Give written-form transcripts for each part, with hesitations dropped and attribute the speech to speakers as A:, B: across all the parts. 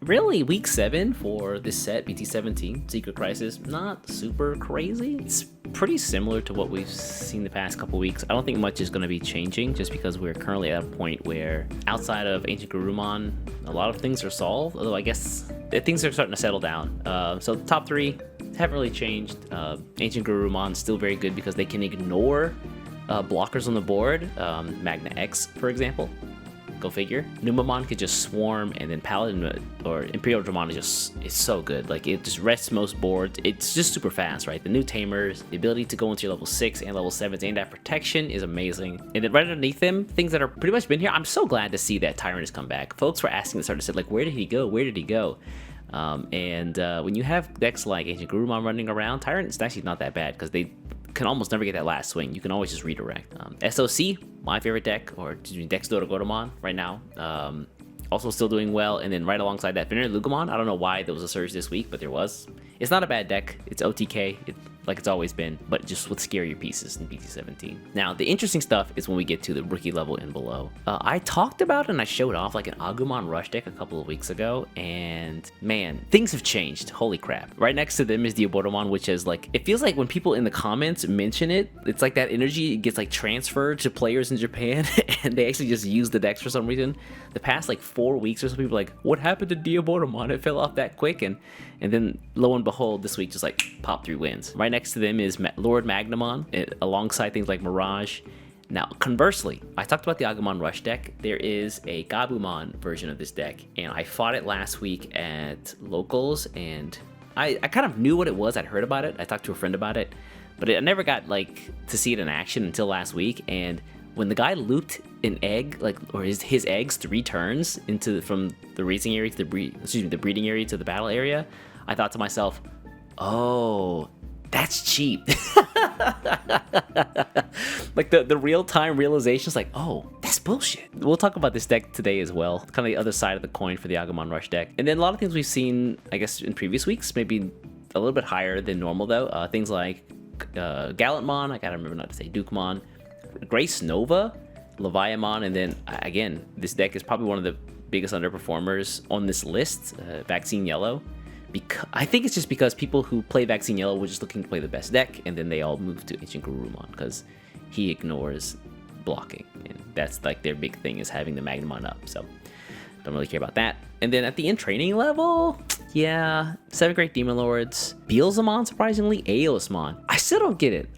A: Really, week 7 for this set, BT17 Secret Crisis, not super crazy. It's pretty similar to what we've seen the past couple weeks. I don't think much is going to be changing just because we're currently at a point where outside of Ancient Gabumon, a lot of things are solved, although I guess things are starting to settle down. So the top 3 haven't really changed. Ancient Gabumon still very good because they can ignore blockers on the board, Magna X, for example. Go figure. Numamon could just swarm, and then Paladin or Imperial Dramon is so good. Like, it just rests most boards. It's just super fast, right? The new Tamers, the ability to go into your level 6 and level 7s and that protection is amazing. And then right underneath them, things that are pretty much been here. I'm so glad to see that Tyrant has come back. Folks were asking the start to say, like, where did he go? Where did he go? When you have decks like Ancient Gabumon running around, Tyrant is actually not that bad because they can almost never get that last swing. You can always just redirect. SOC, my favorite deck, or Dex Dorogoromon right now. Also still doing well. And then right alongside that, Venerate Lugumon. I don't know why there was a surge this week, but there was. It's not a bad deck. It's OTK, like it's always been, but just with scarier pieces in BT17. Now, the interesting stuff is when we get to the rookie level and below. I talked about and I showed off like an Agumon Rush deck a couple of weeks ago, and man, things have changed. Holy crap. Right next to them is Diaboromon, which is like, it feels like when people in the comments mention it, it's like that energy gets like transferred to players in Japan, and they actually just use the decks for some reason. The past like 4 weeks or so, people are like, what happened to Diaboromon? It fell off that quick, and then lo and behold, this week just like pop 3 wins. Right next to them is Lord Magnamon, alongside things like Mirage. Now, conversely, I talked about the Agumon Rush deck. There is a Gabumon version of this deck, and I fought it last week at Locals, and I kind of knew what it was. I'd heard about it. I talked to a friend about it, but I never got like to see it in action until last week. And when the guy looped an egg, like, or his eggs 3 turns from the raising area to the breeding area to the battle area, I thought to myself, oh, that's cheap. Like the real-time realization is like, oh, that's bullshit. We'll talk about this deck today as well. Kind of the other side of the coin for the Agumon Rush deck. And then a lot of things we've seen, I guess, in previous weeks, maybe a little bit higher than normal though. Things like Gallantmon, I gotta remember not to say Dukemon, Grace Nova, Leviamon, and then again, this deck is probably one of the biggest underperformers on this list, Vaccine Yellow. I think it's just because people who play Vaccine Yellow were just looking to play the best deck, and then they all moved to Ancient Gabumon because he ignores blocking, and that's like their big thing, is having the Magnamon up. So don't really care about that. And then at the end training level, yeah, 7 Great Demon Lords, Beelzemon, surprisingly, Aeosmon. I still don't get it.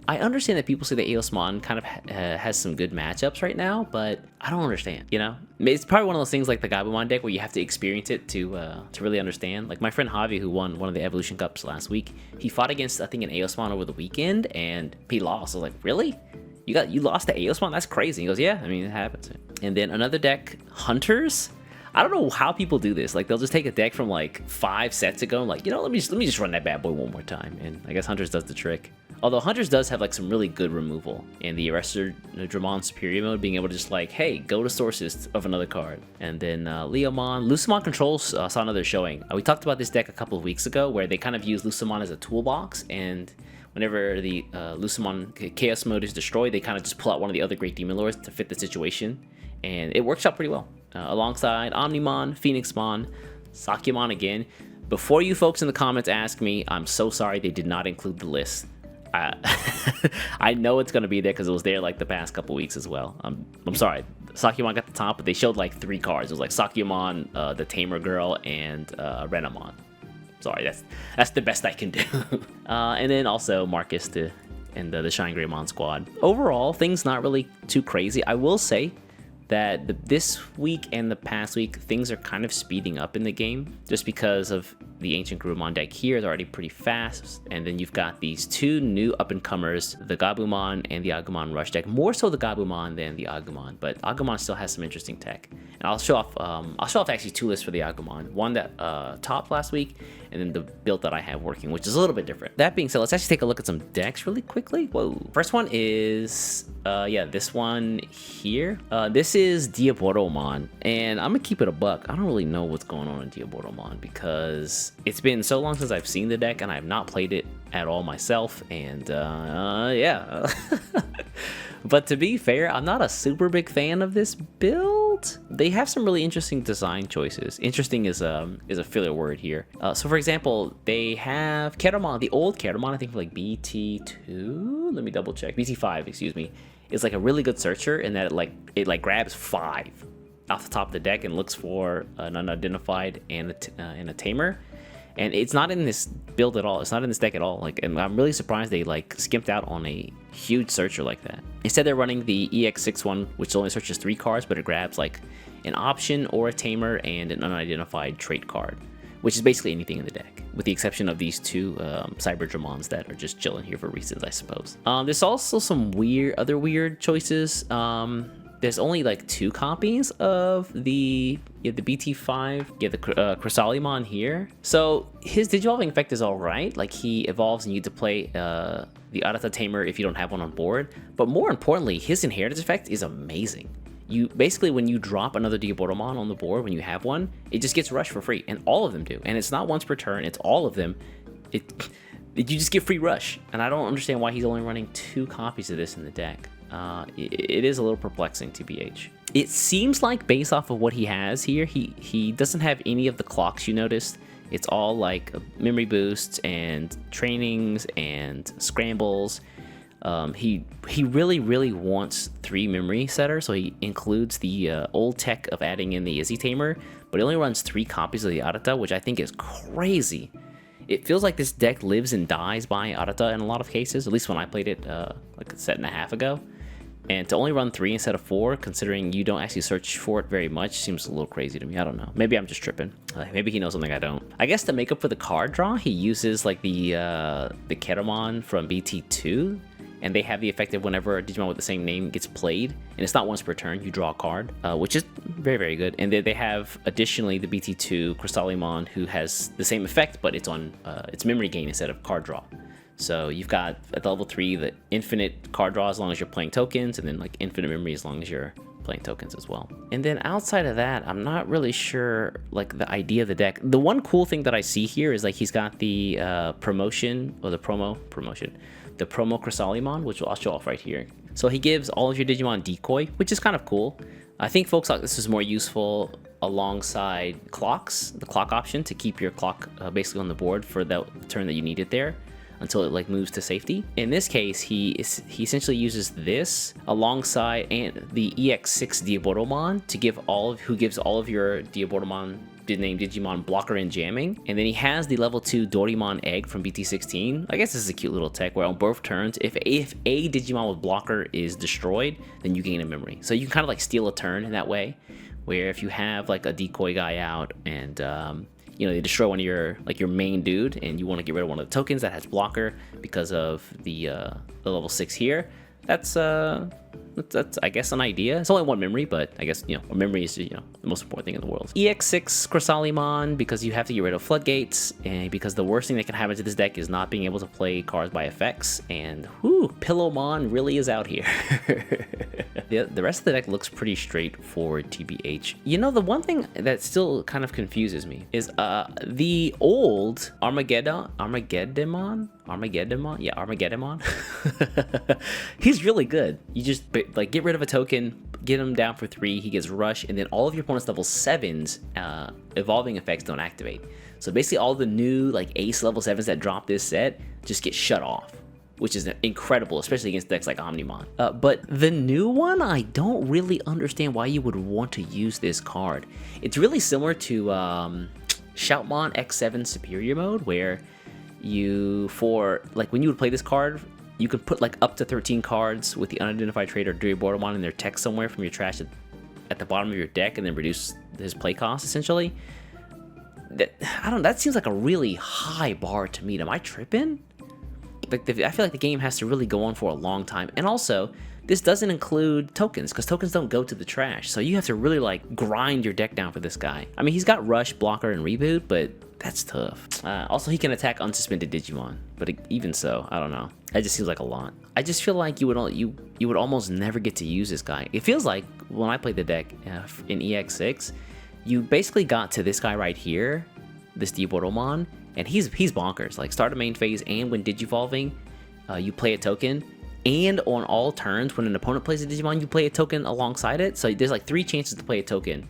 A: I understand that people say that Aeosmon kind of has some good matchups right now, but I don't understand, you know? It's probably one of those things like the Gabumon deck where you have to experience it to really understand. Like my friend Javi, who won one of the Evolution Cups last week, he fought against, I think, an Aeosmon over the weekend, and he lost. I was like, really? You lost to Aeosmon? That's crazy. He goes, yeah, I mean, it happens. And then another deck, Hunters. I don't know how people do this. Like, they'll just take a deck from like 5 sets ago and like, you know, let me just run that bad boy one more time. And I guess Hunters does the trick. Although Hunters does have like some really good removal in the Arrestor Dramon Superior mode, being able to just like, hey, go to sources of another card. And then Lucemon Controls saw another showing. We talked about this deck a couple of weeks ago where they kind of use Lucemon as a toolbox, and whenever the Lucemon Chaos mode is destroyed, they kind of just pull out one of the other Great Demon Lords to fit the situation, and it works out pretty well. Alongside Omnimon, Phoenixmon, Sakyamon again. Before you folks in the comments ask me, I'm so sorry they did not include the list. I know it's gonna be there because it was there like the past couple weeks as well. I'm sorry, Sakyamon got the top, but they showed like 3 cards. It was like Sakyamon, the Tamer Girl, and Renamon. Sorry, that's the best I can do. And then also Marcus and the Shine Greymon squad. Overall, things not really too crazy. I will say that this week and the past week, things are kind of speeding up in the game just because of the Ancient Gabumon deck here is already pretty fast, and then you've got these 2 new up-and-comers, the Gabumon and the Agumon Rush deck. More so the Gabumon than the Agumon, but Agumon still has some interesting tech. And I'll show off actually 2 lists for the Agumon. One that topped last week, and then the build that I have working, which is a little bit different. That being said, let's actually take a look at some decks really quickly. Whoa. First one is, this one here. This is Diaboromon, and I'm gonna keep it a buck. I don't really know what's going on in Diaboromon because it's been so long since I've seen the deck, and I have not played it at all myself, and yeah. But to be fair, I'm not a super big fan of this build. build, they have some really interesting design choices. Interesting is a filler word here. So for example, they have Ketamon, the old Ketamon, I think like BT2, let me double check, BT5, excuse me, is like a really good searcher in that it grabs 5 off the top of the deck and looks for an unidentified and a tamer. And it's not in this build at all. It's not in this deck at all. And I'm really surprised they skimped out on a huge searcher like that. Instead, they're running the EX6 one, which only searches 3 cards, but it grabs like an option or a tamer and an unidentified trait card, which is basically anything in the deck, with the exception of these 2 Cyberdramons that are just chilling here for reasons, I suppose. There's also some other weird choices. There's only like 2 copies of the BT5, the Chrysalimon here. So his Digivolving effect is alright, like he evolves and you get to play the Arata Tamer if you don't have one on board. But more importantly, his Inheritance effect is amazing. You basically, when you drop another Diaboromon on the board, when you have one, it just gets rushed for free, and all of them do. And it's not once per turn, it's all of them. You just get free rush, and I don't understand why he's only running 2 copies of this in the deck. It is a little perplexing, TBH. It seems like based off of what he has here, he doesn't have any of the clocks you noticed. It's all like memory boosts and trainings and scrambles. He really wants 3 memory setter, so he includes the old tech of adding in the Izzy Tamer, but he only runs 3 copies of the Arata, which I think is crazy. It feels like this deck lives and dies by Arata in a lot of cases, at least when I played it like a set and a half ago. And to only run 3 instead of 4, considering you don't actually search for it very much, seems a little crazy to me. I don't know. Maybe I'm just tripping. Maybe he knows something I don't. I guess to make up for the card draw, he uses like the Ketamon from BT2, and they have the effect of whenever a Digimon with the same name gets played, and it's not once per turn, you draw a card, which is very, very good. And they have additionally the BT2 Chrysalimon, who has the same effect, but it's on it's memory gain instead of card draw. So you've got at level 3 the infinite card draw as long as you're playing tokens, and then like infinite memory as long as you're playing tokens as well. And then outside of that, I'm not really sure like the idea of the deck. The one cool thing that I see here is like he's got the promotion, or the promo Chrysalimon, which I'll show off right here. So he gives all of your Digimon decoy, which is kind of cool. I think folks thought this is more useful alongside clocks, the clock option to keep your clock basically on the board for the turn that you need it there until it like moves to safety. In this case, he essentially uses this alongside the EX6 Diaboromon to give who gives all of your Diaboromon named Digimon blocker and jamming. And then he has the level 2 Dorimon egg from BT16. I guess this is a cute little tech where on both turns, if a Digimon with blocker is destroyed, then you gain a memory. So you can kind of like steal a turn in that way, where if you have like a decoy guy out and you know, they destroy one of your main dude, and you want to get rid of one of the tokens that has blocker because of the level 6 here. That's I guess an idea. It's only 1 memory, but I guess, you know, a memory is, you know, the most important thing in the world. EX6 Chrysalimon, because you have to get rid of floodgates, and because the worst thing that can happen to this deck is not being able to play cards by effects. And whoo, Pillowmon really is out here. The rest of the deck looks pretty straightforward, TBH. You know, the one thing that still kind of confuses me is the old Armageddon. He's really good. You just like get rid of a token, get him down for 3, he gets rush, and then all of your opponent's level 7s evolving effects don't activate. So basically all the new like ace level 7s that drop this set just get shut off, which is incredible, especially against decks like Omnimon. But the new one, I don't really understand why you would want to use this card. It's really similar to Shoutmon X7 Superior Mode, where when you would play this card, you could put like up to 13 cards with the unidentified trait or Diaboromon in their text somewhere from your trash at the bottom of your deck, and then reduce his play cost essentially. That seems like a really high bar to meet. Am I tripping? Like I feel like the game has to really go on for a long time. And also, this doesn't include tokens, because tokens don't go to the trash. So you have to really like grind your deck down for this guy. I mean, he's got rush, blocker, and reboot, but that's tough. Also, he can attack unsuspended Digimon, but even so, I don't know. That just seems like a lot. I just feel like you would almost never get to use this guy. It feels like when I played the deck in EX6, you basically got to this guy right here, this Diaboromon, and he's bonkers. Like start a main phase, and when digivolving, you play a token, and on all turns, when an opponent plays a Digimon, you play a token alongside it. So there's like 3 chances to play a token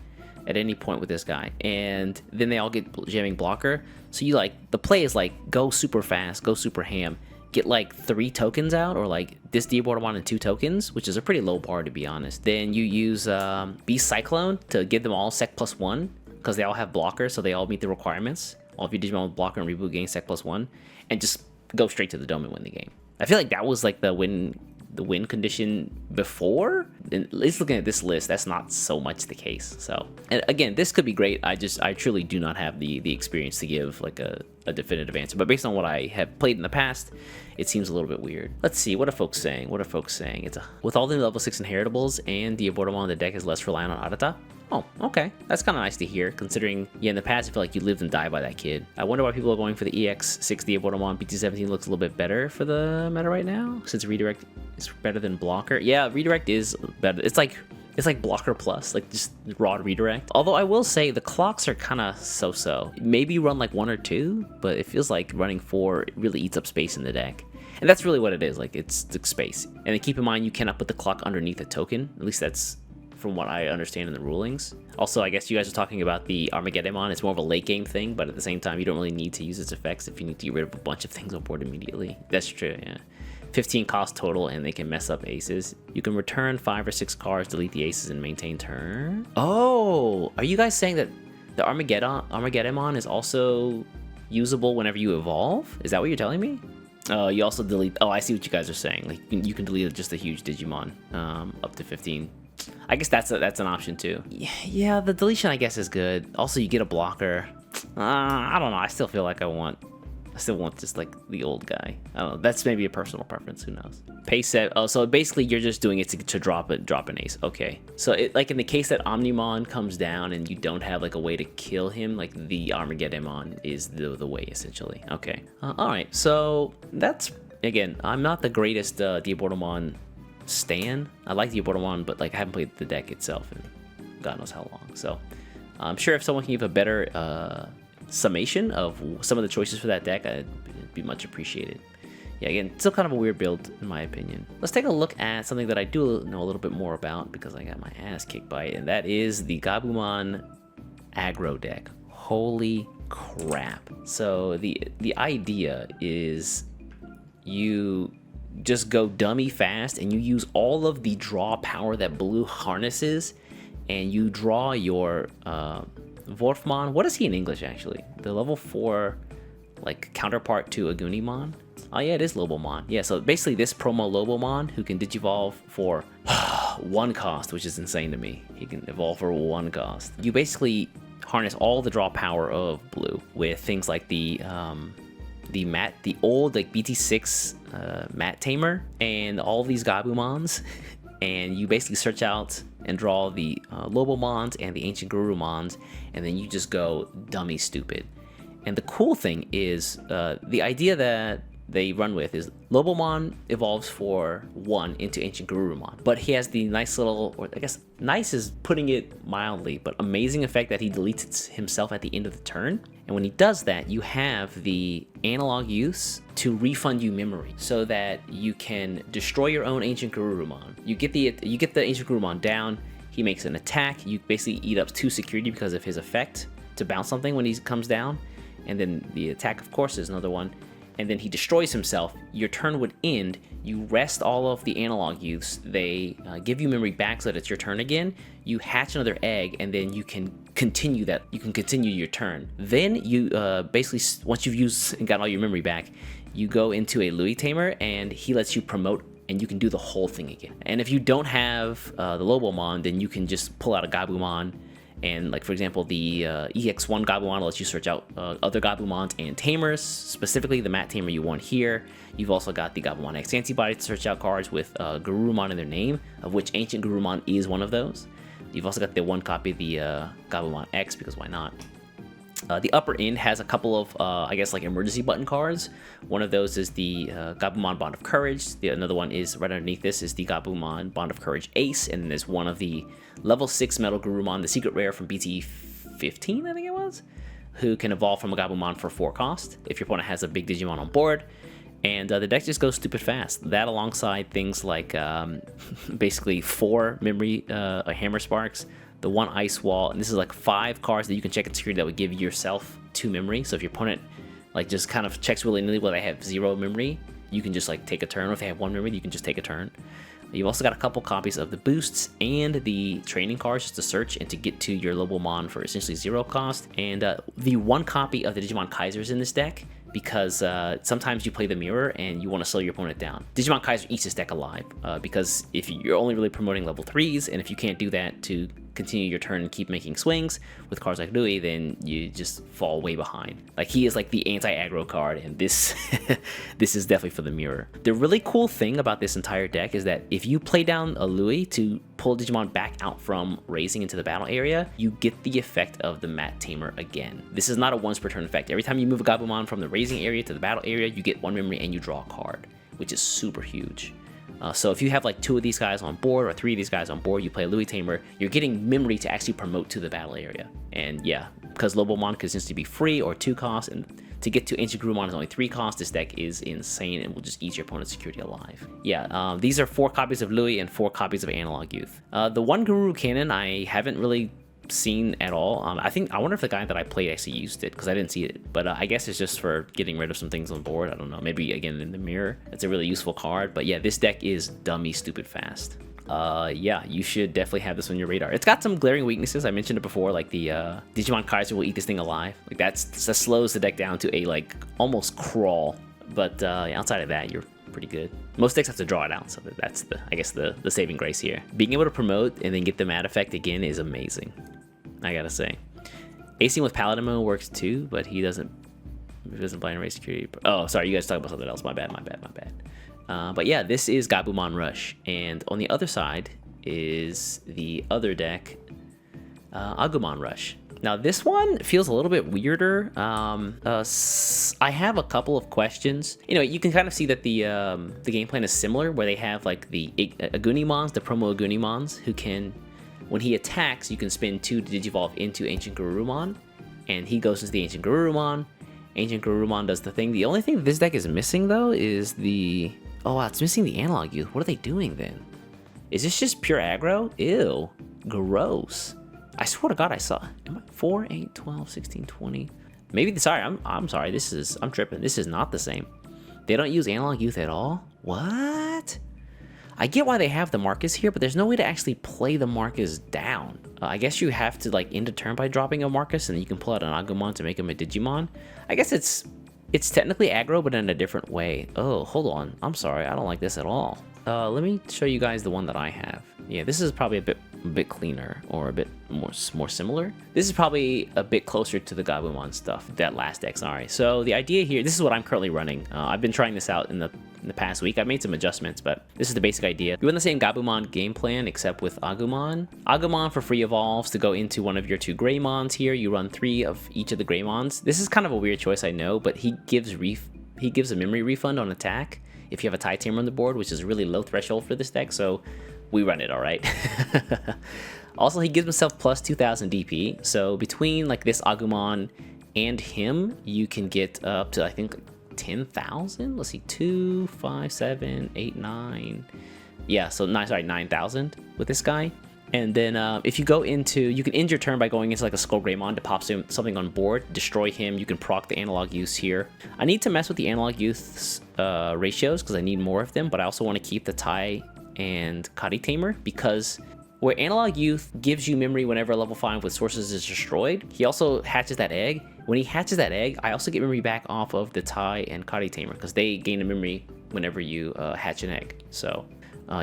A: at any point with this guy, and then they all get jamming blocker. So you like, the play is like go super fast, go super ham, get like 3 tokens out, or like this Diaboromon and 2 tokens, which is a pretty low bar to be honest. Then you use Beast Cyclone to give them all Sec +1, because they all have blocker, so they all meet the requirements. All of your Digimon with blocker and reboot gain Sec +1, and just go straight to the dome and win the game. I feel like that was like the win condition before. And at least looking at this list, that's not so much the case. So, and again, this could be great. I truly do not have the experience to give like a definitive answer. But based on what I have played in the past, it seems a little bit weird. Let's see, what are folks saying? It's with all the level 6 inheritables and Diaboromon, the deck is less reliant on Arata. Oh, okay. That's kind of nice to hear, considering, yeah, in the past, I feel like you lived and died by that kid. I wonder why people are going for the EX6 Diaboromon. BT17 looks a little bit better for the meta right now, since redirect is better than blocker. Yeah, redirect is better. It's like blocker plus, like just raw redirect. Although I will say the clocks are kind of so-so. Maybe run like 1 or 2, but it feels like running 4 really eats up space in the deck. And that's really what it is, like it's the space. And then keep in mind, you cannot put the clock underneath a token. At least that's from what I understand in the rulings. Also, I guess you guys are talking about the Armageddon. It's more of a late game thing, but at the same time, you don't really need to use its effects if you need to get rid of a bunch of things on board immediately. That's true, yeah. 15 cost total, and they can mess up aces. You can return 5 or 6 cards, delete the aces, and maintain turn. Oh, are you guys saying that the Armageddon is also usable whenever you evolve? Is that what you're telling me? You also delete. Oh, I see what you guys are saying. Like you can delete just a huge Digimon, up to 15. I guess that's an option too. Yeah, the deletion I guess is good. Also, you get a blocker. I don't know. I still feel like I still want just like the old guy. I don't know. That's maybe a personal preference. Who knows? Pay set. Oh, so basically you're just doing it to drop an ace. Okay. So like in the case that Omnimon comes down and you don't have like a way to kill him, like the Armageddon is the way essentially. Okay. All right. So that's, again, I'm not the greatest Diaboromon stan. I like Diaboromon, but like I haven't played the deck itself in God knows how long. So I'm sure if someone can give a better summation of some of the choices for that deck, it'd be much appreciated. Yeah, again, still kind of a weird build in my opinion. Let's take a look at something that I do know a little bit more about because I got my ass kicked by it, and that is the Gabumon Aggro deck. Holy crap. So the idea is you just go dummy fast and you use all of the draw power that blue harnesses, and you draw your Vorfmon. What is he in English actually? The level 4 like counterpart to Agumon. Oh yeah, it is Lobomon. Yeah, so basically this promo Lobomon who can digivolve for 1 cost, which is insane to me. He can evolve for 1 cost. You basically harness all the draw power of blue with things like the old like BT6 Mat Tamer and all these Gabumons, and you basically search out and draw the Lobomons and the Ancient Garurumons, and then you just go dummy stupid. And the cool thing is the idea that they run with is Lobomon evolves for 1 into Ancient Garurumon, but he has the nice little, or I guess nice is putting it mildly, but amazing effect that he deletes himself at the end of the turn. And when he does that, you have the analog use to refund you memory so that you can destroy your own Ancient Garurumon. You get the Ancient Garurumon down, he makes an attack, you basically eat up 2 security because of his effect to bounce something when he comes down, and then the attack of course is another one, and then he destroys himself. Your turn would end, you rest all of the analog use, they give you memory back so that it's your turn again, you hatch another egg, and then you can continue your turn. Then you basically, once you've used and got all your memory back, you go into a Louis Tamer and he lets you promote, and you can do the whole thing again. And if you don't have the Lobomon, then you can just pull out a Gabumon. And like for example, the EX1 Gabumon lets you search out other Gabumons and Tamers, specifically the Mat Tamer you want here. You've also got the Gabumon X Antibody to search out cards with Garurumon in their name, of which Ancient Garurumon is one of those. You've also got the 1 copy of the Gabumon X, because why not? The upper end has a couple of, I guess, like emergency button cards. One of those is the Gabumon Bond of Courage. Another one is right underneath this is the Gabumon Bond of Courage Ace, and then there's one of the level 6 Metal Garurumon, the secret rare from BT17, I think it was, who can evolve from a Gabumon for 4 cost if your opponent has a big Digimon on board. And the deck just goes stupid fast. That alongside things like basically 4 memory Hammer Sparks, the 1 Ice Wall, and this is like 5 cards that you can check in security that would give yourself 2 memory. So if your opponent like just kind of checks willy-nilly where they have 0 memory, you can just like take a turn. Or if they have 1 memory, you can just take a turn. You've also got a couple copies of the boosts and the training cards just to search and to get to your Gabumon for essentially 0 cost. And the 1 copy of the Digimon Kaisers in this deck, because sometimes you play the mirror and you want to slow your opponent down. Digimon Kaiser eats this deck alive, because if you're only really promoting level 3s, and if you can't do that to continue your turn and keep making swings with cards like Louis, then you just fall way behind. Like, he is like the anti-aggro card, and this this is definitely for the mirror. The really cool thing about this entire deck is that if you play down a Louis to pull Digimon back out from raising into the battle area, you get the effect of the Mat Tamer again. This is not a once per turn effect. Every time you move a Gabumon from the raising area to the battle area, you get 1 memory and you draw a card, which is super huge. So if you have like 2 of these guys on board or 3 of these guys on board, you play a Louis Tamer, you're getting memory to actually promote to the battle area. And yeah, because Gabumon continues to be free or 2 cost, and to get to Ancient Gabumon is only 3 cost, this deck is insane and will just eat your opponent's security alive. Yeah, these are 4 copies of Louis and 4 copies of Analog Youth. The 1 Guru Cannon I haven't really seen at all. I wonder if the guy that I played actually used it, because I didn't see it, but I guess it's just for getting rid of some things on board. I don't know, maybe again in the mirror. It's a really useful card, but yeah, this deck is dummy stupid fast. Yeah, you should definitely have this on your radar. It's got some glaring weaknesses. I mentioned it before, like the Digimon Kaiser will eat this thing alive. Like that slows the deck down to a like almost crawl, but outside of that, you're pretty good. Most decks have to draw it out, so that's I guess the saving grace here. Being able to promote and then get the Mat effect again is amazing, I gotta say. Acing with Paladin works too, but he doesn't blind raise security. Oh, sorry, you guys talking about something else. My bad. But yeah, this is Gabumon Rush, and on the other side is the other deck, Agumon Rush. Now this one feels a little bit weirder. I have a couple of questions. You know, you can kind of see that the game plan is similar, where they have like the Agunimons, the promo Agunimons, who can, when he attacks, you can spin 2 to Digivolve into Ancient Gabumon, and he goes into the Ancient Gabumon. Ancient Gabumon does the thing. The only thing that this deck is missing though is the, oh wow, it's missing the Analog Youth. What are they doing then? Is this just pure aggro? Ew, gross. I swear to God, I saw 4, 8, 12, 16, 20. Maybe, sorry, I'm sorry. I'm tripping. This is not the same. They don't use Analog Youth at all? What? I get why they have the Marcus here, but there's no way to actually play the Marcus down. I guess you have to like end a turn by dropping a Marcus, and then you can pull out an Agumon to make him a Digimon. I guess it's technically aggro, but in a different way. Oh, hold on. I'm sorry. I don't like this at all. Let me show you guys the one that I have. Yeah, this is probably a bit cleaner, or a bit more similar. This is probably a bit closer to the Gabumon stuff, that last deck, sorry. So the idea here, this is what I'm currently running. I've been trying this out in the past week. I've made some adjustments, but this is the basic idea. You run the same Gabumon game plan, except with Agumon. Agumon for free evolves to go into one of your 2 Greymons here. You run 3 of each of the Greymons. This is kind of a weird choice, I know, but he gives a memory refund on attack if you have a TIE Tamer on the board, which is a really low threshold for this deck, so we run it, all right? Also, he gives himself plus 2,000 DP, so between like this Agumon and him, you can get up to, I think, 10,000? Let's see, 2, 5, 7, 8, 9. Yeah, so 9,000 with this guy. And then if you go into, you can end your turn by going into like a Skull Greymon to pop something on board, destroy him. You can proc the Analog Youths here. I need to mess with the Analog Youths ratios because I need more of them, but I also want to keep the TIE and Kari Tamer, because where Analog Youth gives you memory whenever level 5 with sources is destroyed, he also hatches that egg. When he hatches that egg, I also get memory back off of the TIE and Kari Tamer because they gain a memory whenever you hatch an egg. So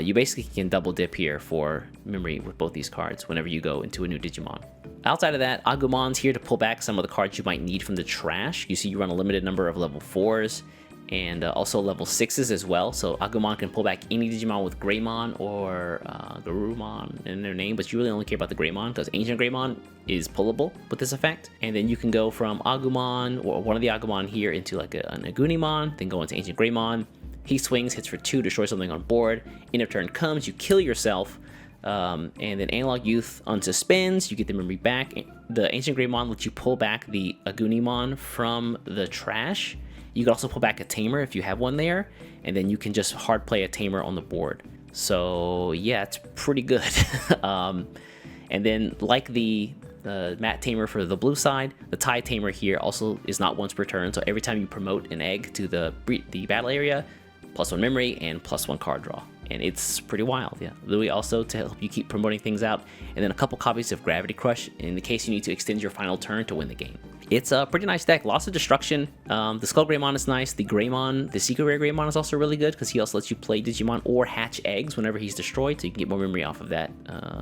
A: you basically can double dip here for memory with both these cards whenever you go into a new Digimon. Outside of that, Agumon's here to pull back some of the cards you might need from the trash. You see you run a limited number of level 4s and also level 6s as well. So Agumon can pull back any Digimon with Greymon or Garurumon in their name, but you really only care about the Greymon because Ancient Greymon is pullable with this effect. And then you can go from Agumon or one of the Agumon here into like an Agunimon, then go into Ancient Greymon. He swings, hits for 2, destroys something on board. End of turn comes, you kill yourself, and then Analog Youth unsuspends, you get the memory back. The Ancient Greymon lets you pull back the Agunimon from the trash, You can also pull back a Tamer if you have one there, and then you can just hard play a Tamer on the board. So yeah, it's pretty good. And then like the Matte Tamer for the blue side, the Tie Tamer here also is not once per turn. So every time you promote an egg to the battle area, +1 memory and +1 card draw. And it's pretty wild, yeah. Louis also to help you keep promoting things out, and then a couple copies of Gravity Crush in the case you need to extend your final turn to win the game. It's a pretty nice deck, lots of destruction. The Skull Greymon is nice. The Greymon, the Secret Rare Greymon is also really good because he also lets you play Digimon or hatch eggs whenever he's destroyed, so you can get more memory off of that.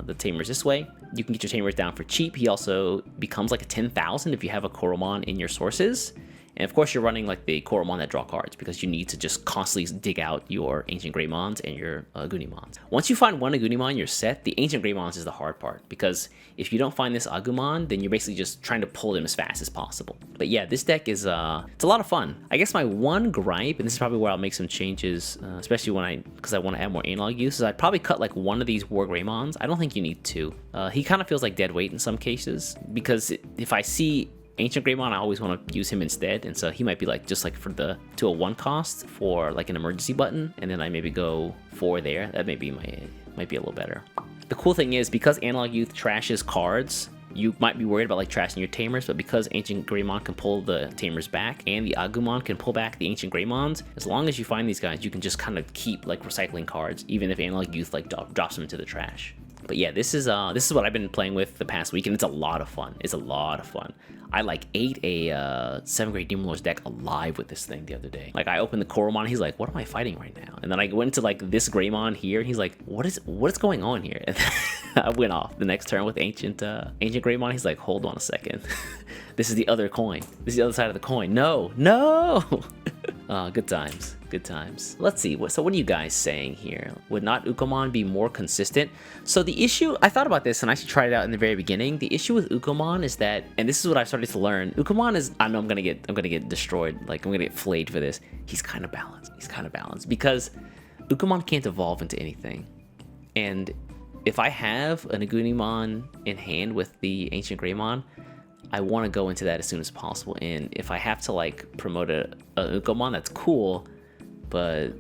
A: The Tamers this way. You can get your Tamers down for cheap. He also becomes like a 10,000 if you have a Koromon in your sources. And of course, you're running like the Koromon that draw cards because you need to just constantly dig out your Ancient Greymons and your Agunimons. Once you find one Agunimon, you're set. The Ancient Greymons is the hard part because if you don't find this Agumon, then you're basically just trying to pull them as fast as possible. But yeah, this deck is it's a lot of fun. I guess my one gripe, and this is probably where I'll make some changes, especially because I want to add more analog use, is I'd probably cut like one of these War Greymons. I don't think you need two. He kind of feels like dead weight in some cases because if I see Ancient Greymon, I always want to use him instead, and so he might be like just like for the 201 cost for like an emergency button, and then I maybe go 4 there. That might be a little better. The cool thing is because Analog Youth trashes cards, you might be worried about like trashing your Tamers, but because Ancient Greymon can pull the Tamers back and the Agumon can pull back the Ancient Greymons, as long as you find these guys, you can just kind of keep like recycling cards, even if Analog Youth like drops them into the trash. But yeah, this is what I've been playing with the past week, and it's a lot of fun. It's a lot of fun. I like ate a 7th grade Demon Lords deck alive with this thing the other day. Like I opened the Koromon, he's like, "What am I fighting right now?" And then I went into like this Greymon here, and he's like, "What is going on here?" And I went off the next turn with Ancient Greymon. He's like, "Hold on a second, this is the other coin. This is the other side of the coin. No." Good times. Good times. Let's see. So what are you guys saying here? Would not Agumon be more consistent? So the issue, I thought about this and I actually tried it out in the very beginning. The issue with Agumon is that, and this is what I've started to learn, Agumon is, I know I'm gonna get destroyed. Like I'm gonna get flayed for this. He's kind of balanced. He's kind of balanced because Agumon can't evolve into anything. And if I have an Agunimon in hand with the Ancient Greymon, I want to go into that as soon as possible. And if I have to like promote a Agumon, that's cool, but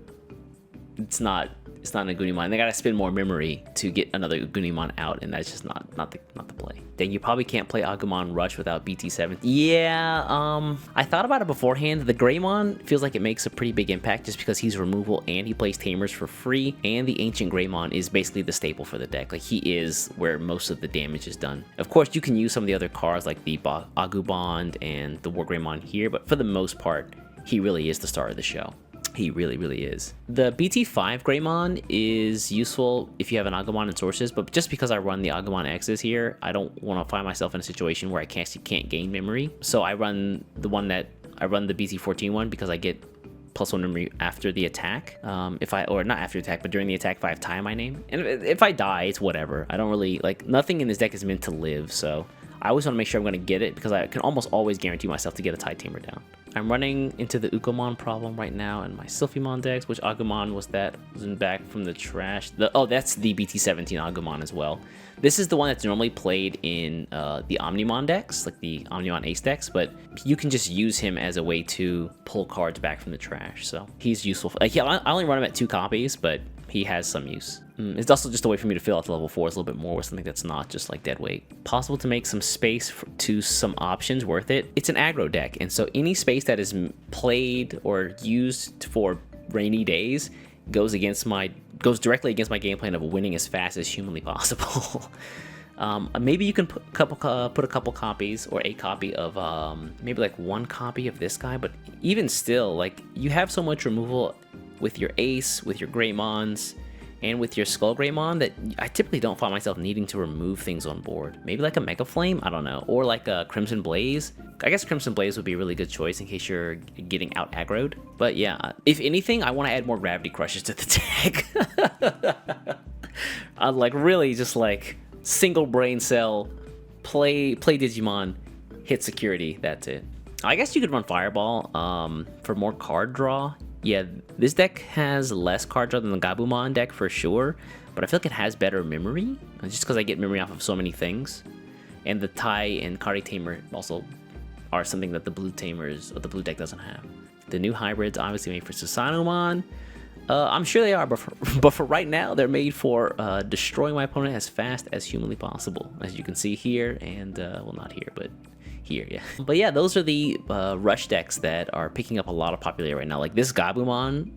A: it's not an Agunimon. They gotta spend more memory to get another Agunimon out, and that's just not the play. Then you probably can't play Agumon Rush without BT7. Yeah, I thought about it beforehand. The Greymon feels like it makes a pretty big impact just because he's removal and he plays Tamers for free, and the Ancient Greymon is basically the staple for the deck. Like he is where most of the damage is done. Of course, you can use some of the other cards like the Agumon and the War Greymon here, but for the most part, he really is the star of the show. He really, really is. The BT5 Greymon is useful if you have an Agumon in sources, but just because I run the Agumon X's here, I don't want to find myself in a situation where I can't gain memory. So I run the BT14 one because I get +1 memory after the attack. Or not after attack, but during the attack if I have Tie in my name. And if I die, it's whatever. I don't really, like, nothing in this deck is meant to live, so I always want to make sure I'm going to get it because I can almost always guarantee myself to get a Tie Tamer down. I'm running into the Agumon problem right now in my Sylphimon decks. Which Agumon was that? Wasn't back from the trash. That's the BT17 Agumon as well. This is the one that's normally played in the Omnimon decks, like the Omnimon Ace decks, but you can just use him as a way to pull cards back from the trash. So he's useful. Like, yeah, I only run him at 2 copies, but he has some use. It's also just a way for me to fill out the level 4s a little bit more with something that's not just like dead weight. Possible to make some space to some options worth it. It's an aggro deck, and so any space that is played or used for rainy days goes directly against my game plan of winning as fast as humanly possible. Maybe you can put a couple copies or a copy of maybe like 1 copy of this guy, but even still, like, you have so much removal with your Ace, with your Greymons, and with your Skull Greymon that I typically don't find myself needing to remove things on board. Maybe like a Mega Flame, I don't know, or like a Crimson Blaze. I guess Crimson Blaze would be a really good choice in case you're getting out aggroed. But yeah, if anything, I want to add more Gravity Crushes to the deck. I'd like really just like single brain cell, play Digimon, hit security, that's it. I guess you could run Fireball for more card draw. Yeah, this deck has less card draw than the Gabumon deck for sure, but I feel like it has better memory, just because I get memory off of so many things. And the Tie and Kari Tamer also are something that the blue tamers or the blue deck doesn't have. The new hybrids obviously made for Susanomon. I'm sure they are, but for right now, they're made for destroying my opponent as fast as humanly possible. As you can see here, and well, not here, but here, yeah. But yeah, those are the rush decks that are picking up a lot of popularity right now. Like this Gabumon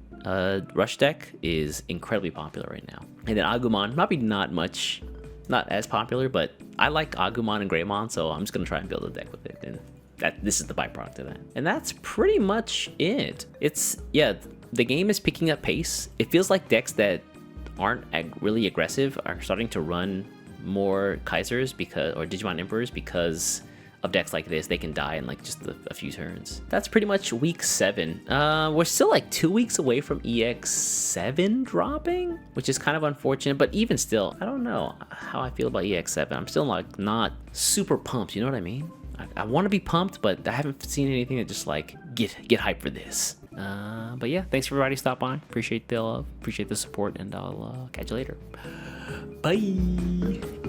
A: rush deck is incredibly popular right now. And then Agumon, probably not as popular, but I like Agumon and Greymon, so I'm just gonna try and build a deck with it. And this is the byproduct of that. And that's pretty much it. The game is picking up pace. It feels like decks that aren't really aggressive are starting to run more Kaisers or Digimon Emperors because of decks like this. They can die in like just a few turns. That's pretty much week 7. We're still like 2 weeks away from EX7 dropping, which is kind of unfortunate, but even still, I don't know how I feel about EX7. I'm still like not super pumped, you know what I mean? I want to be pumped, but I haven't seen anything that just like get hyped for this. But yeah, thanks for everybody stop by. Appreciate the love, appreciate the support, and I'll catch you later. Bye.